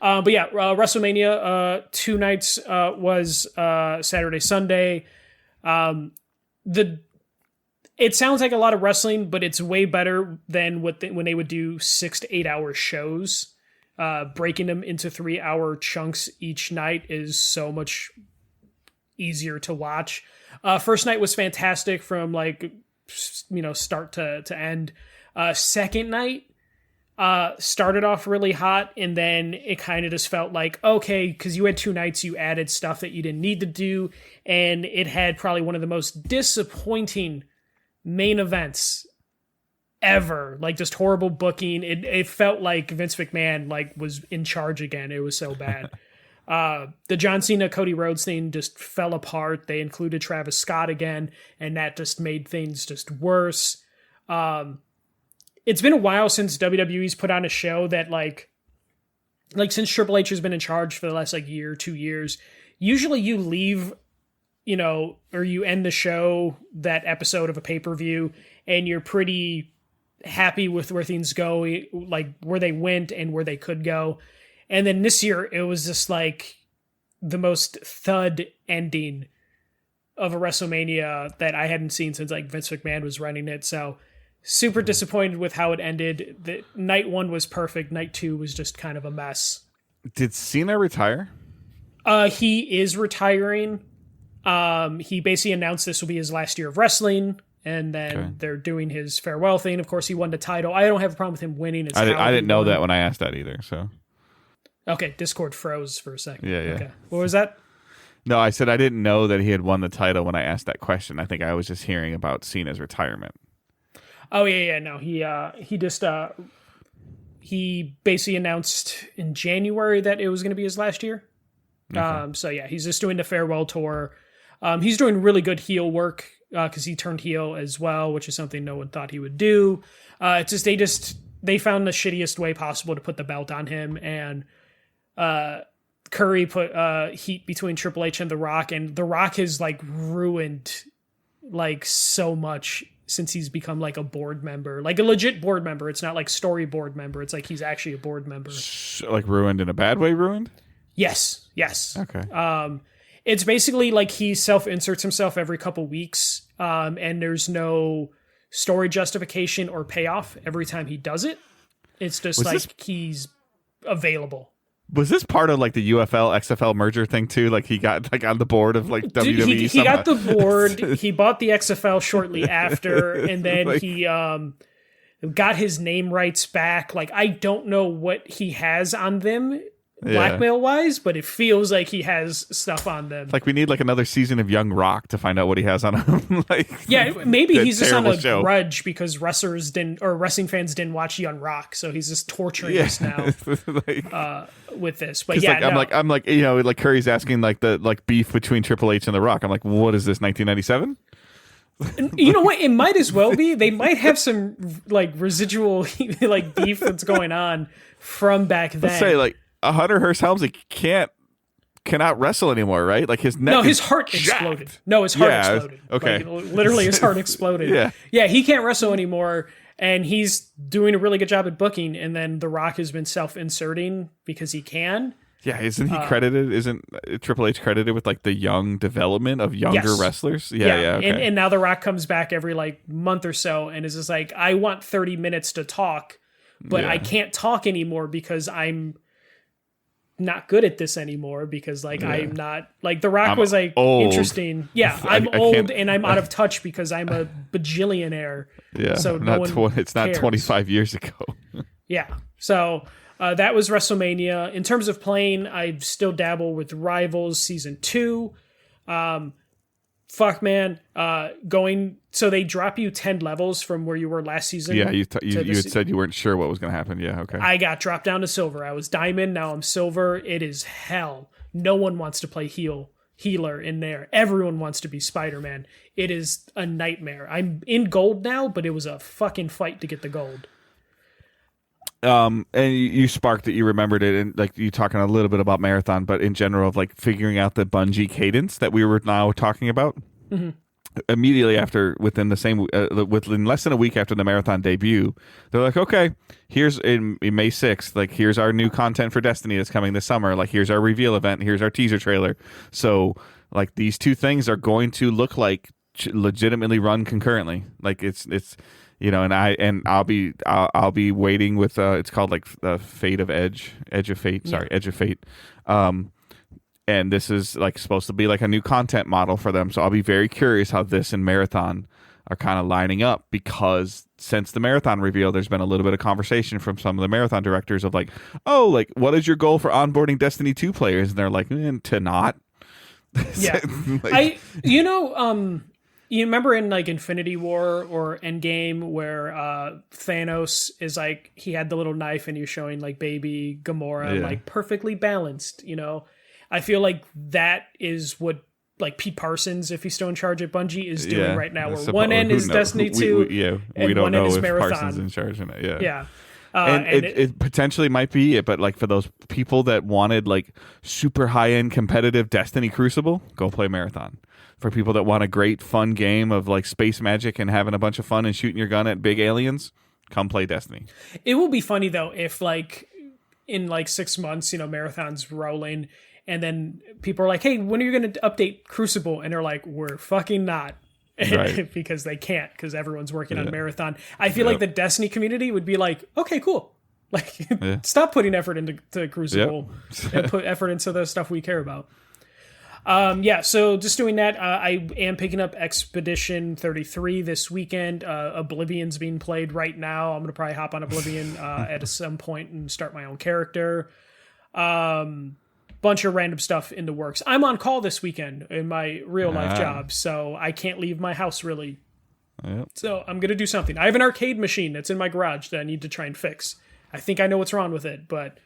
But yeah, WrestleMania 2 nights was Saturday, Sunday. It sounds like a lot of wrestling, but it's way better than when they would do 6 to 8 hour shows. Breaking them into 3-hour chunks each night is so much easier to watch. First night was fantastic from like start to end. Second night started off really hot, and then it kind of just felt like, okay, because you had 2 nights, you added stuff that you didn't need to do, and it had probably one of the most disappointing main events ever. Like, just horrible booking. It felt like Vince McMahon like was in charge again. It was so bad. The John Cena Cody Rhodes thing just fell apart. They included Travis Scott again, and that just made things just worse. It's been a while since WWE's put on a show that like since Triple H has been in charge for the last like year, 2 years, usually you leave, or you end the show, that episode of a pay-per-view, and you're pretty happy with where things go, like where they went and where they could go. And then this year it was just like the most thud ending of a WrestleMania that I hadn't seen since like Vince McMahon was running it. So super disappointed with how it ended. The night 1 was perfect. Night 2 was just kind of a mess. Did Cena retire? He is retiring. He basically announced this will be his last year of wrestling, and then they're doing his farewell thing. Of course, he won the title. I don't have a problem with him winning. I didn't know that when I asked that either. So okay, Discord froze for a second. Yeah. Okay, what was that? No, I said I didn't know that he had won the title when I asked that question. I think I was just hearing about Cena's retirement. Oh yeah. No, he just he basically announced in January that it was going to be his last year. Okay. So yeah, he's just doing the farewell tour. He's doing really good heel work because he turned heel as well, which is something no one thought he would do. It's just they found the shittiest way possible to put the belt on him, and Curry put heat between Triple H and The Rock, and The Rock has like ruined like so much since he's become like a board member, like a legit board member. It's not like story board member. It's like he's actually a board member. Like ruined in a bad way, ruined? Yes. Okay. It's basically like he self-inserts himself every couple weeks, and there's no story justification or payoff every time he does it. It's just he's available. Was this part of like the UFL XFL merger thing too? Like he got like on the board of like WWE. He got the board. He bought the XFL shortly after, and then like, he got his name rights back. Like I don't know what he has on them blackmail wise, but it feels like he has stuff on them. Like we need like another season of Young Rock to find out what he has on him. Like maybe he's just on a show. grudge because wrestling fans didn't watch Young Rock, so he's just torturing us now with this. But yeah, I'm like you know, like Curry's asking like the like beef between Triple H and The Rock. I'm like, what is this, 1997? You know what? It might as well be. They might have some like residual like beef that's going on from back then. Let's say like Hunter Hearst Helmsley cannot wrestle anymore, right? Like his neck. No, his heart exploded. No, his heart exploded. Okay, like, literally his heart exploded. Yeah, he can't wrestle anymore, and he's doing a really good job at booking. And then The Rock has been self-inserting because he can. Yeah, isn't he credited? Isn't Triple H credited with like the young development of younger wrestlers? Yeah. Okay. And now The Rock comes back every like month or so and is just like, I want 30 minutes to talk, but I can't talk anymore because I'm not good at this anymore because like I'm not like The Rock was like old. Interesting. Yeah, I'm old and I'm out of touch because I'm a bajillionaire. Yeah, so it's not 25 years ago. Yeah, so. That was WrestleMania. In terms of playing, I still dabble with Rivals Season 2. Fuck, man. So they drop you 10 levels from where you were last season. Yeah, you had said you weren't sure what was going to happen. Yeah, okay. I got dropped down to silver. I was diamond, now I'm silver. It is hell. No one wants to play healer in there. Everyone wants to be Spider-Man. It is a nightmare. I'm in gold now, but it was a fucking fight to get the gold. And you sparked it, you remembered it, and like you talking a little bit about Marathon, but in general of like figuring out the Bungie cadence that we were now talking about. Mm-hmm. Immediately after, within less than a week after the Marathon debut, they're like, okay, here's in May 6th, like here's our new content for Destiny that's coming this summer. Like here's our reveal event, here's our teaser trailer. So like these two things are going to look like legitimately run concurrently. Like it's. You know, and I'll be waiting with it's called like the Edge of Fate. And this is like supposed to be like a new content model for them. So I'll be very curious how this and Marathon are kind of lining up, because since the Marathon reveal, there's been a little bit of conversation from some of the Marathon directors of like, oh, like what is your goal for onboarding Destiny 2 players? And they're like, to not. Yeah, you remember in like Infinity War or Endgame where Thanos is like, he had the little knife and he was showing like baby Gamora like perfectly balanced, you know? I feel like that is what like Pete Parsons, if he's still in charge at Bungie, is doing right now. Where one end is Destiny 2 we don't know if Marathon. Parsons is in charge of it. Yeah. And it potentially might be it, but like for those people that wanted like super high-end competitive Destiny Crucible, go play Marathon. For people that want a great fun game of like space magic and having a bunch of fun and shooting your gun at big aliens, come play Destiny. It will be funny though if like in like 6 months, you know, Marathon's rolling and then people are like, hey, when are you going to update Crucible? And they're like, we're fucking not. Right. Because they can't, because everyone's working on Marathon. I feel like the Destiny community would be like, okay, cool. Like, stop putting effort into Crucible and put effort into the stuff we care about. So just doing that, I am picking up Expedition 33 this weekend. Oblivion's being played right now. I'm going to probably hop on Oblivion at some point and start my own character. Bunch of random stuff in the works. I'm on call this weekend in my real life job, so I can't leave my house really. Yep. So I'm going to do something. I have an arcade machine that's in my garage that I need to try and fix. I think I know what's wrong with it, but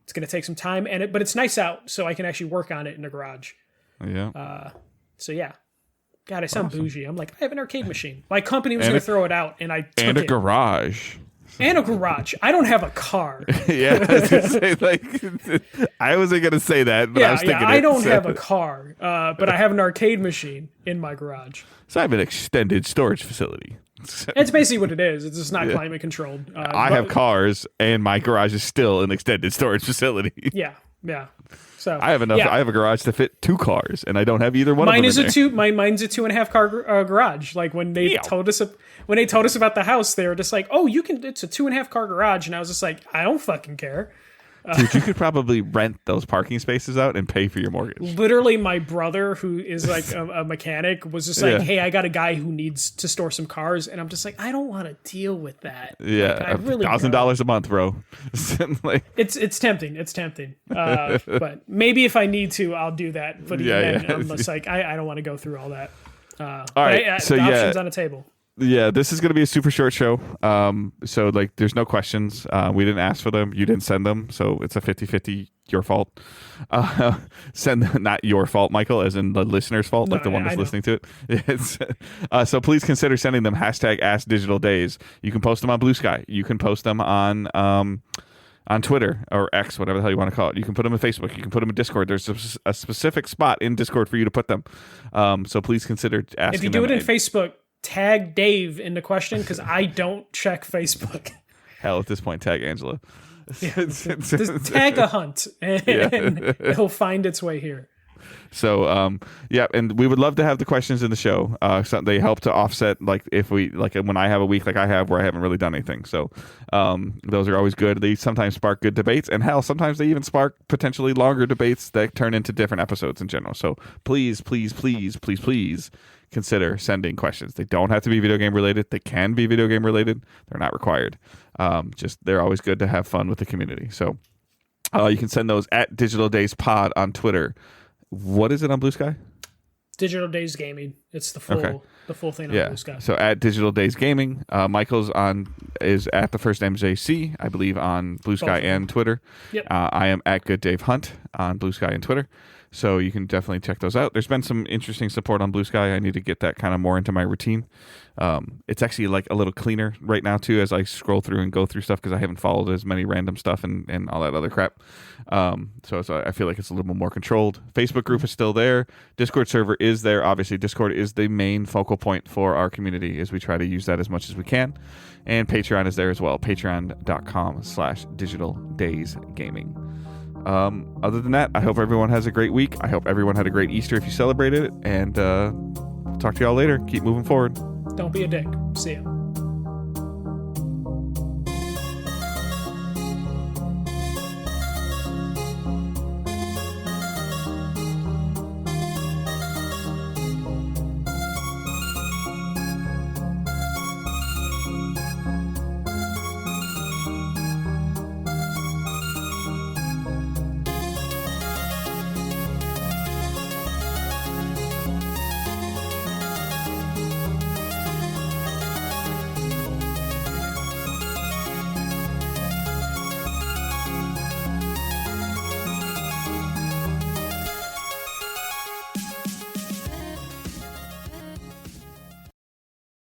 it's going to take some time. But it's nice out, so I can actually work on it in the garage. Yeah. So yeah. God, I sound bougie. I'm like, I have an arcade machine. My company was going to throw it out, and I took it. And a garage. And a garage. I don't have a car. Yeah, I was gonna say, like, I wasn't going to say that, but I was thinking I don't have a car, but I have an arcade machine in my garage. So I have an extended storage facility. It's basically what it is. It's just not climate controlled. I have cars, and my garage is still an extended storage facility. Yeah. So I have enough. I have a garage to fit 2 cars, and I don't have either one. Mine's a 2.5 car garage. Like when they told us about the house, they were just like, "Oh, you can." It's a 2.5 car garage, and I was just like, "I don't fucking care." Dude, you could probably rent those parking spaces out and pay for your mortgage. Literally, my brother, who is like a mechanic, was just like, hey, I got a guy who needs to store some cars. And I'm just like, I don't want to deal with that. Yeah, like, really $1,000 a month, bro. Like, it's tempting. It's tempting. But maybe if I need to, I'll do that. But even then, I'm just like, I don't want to go through all that. All right, so the options on the table. Yeah, this is going to be a super short show. So, like, there's no questions. We didn't ask for them. You didn't send them. So it's a 50-50 your fault. Not your fault, Michael, as in the listener's fault, like the one that's listening to it. So please consider sending them #AskDigitalDays. You can post them on Blue Sky. You can post them on Twitter or X, whatever the hell you want to call it. You can put them in Facebook. You can put them in Discord. There's a specific spot in Discord for you to put them. So please consider asking them. If you do it in Facebook, tag Dave in the question, because I don't check Facebook. Hell, at this point, tag Angela. Yeah. Just tag a hunt, and it'll find its way here. So, and we would love to have the questions in the show. So they help to offset, like, if we, like, when I have a week like I have where I haven't really done anything. So, those are always good. They sometimes spark good debates, and hell, sometimes they even spark potentially longer debates that turn into different episodes in general. So please consider sending questions. They don't have to be video game related. They can be video game related. They're not required. They're always good to have fun with the community. So, you can send those at Digital Days Pod on Twitter. What is it on Blue Sky? Digital Days Gaming. It's the full thing on Blue Sky. So at Digital Days Gaming, Michael's is at the first MJC, I believe, on Blue Sky and Twitter. Yep. I am at Good Dave Hunt on Blue Sky and Twitter. So you can definitely check those out. There's been some interesting support on Blue Sky. I need to get that kind of more into my routine. It's actually like a little cleaner right now too, as I scroll through and go through stuff, because I haven't followed as many random stuff and all that other crap. So I feel like it's a little more controlled. Facebook group is still there. Discord server is there. Obviously, Discord is the main focal point for our community, as we try to use that as much as we can. And Patreon is there as well. Patreon.com/DigitalDaysGaming. Other than that, I hope everyone has a great week. I hope everyone had a great Easter if you celebrated it. And talk to y'all later. Keep moving forward. Don't be a dick. See ya.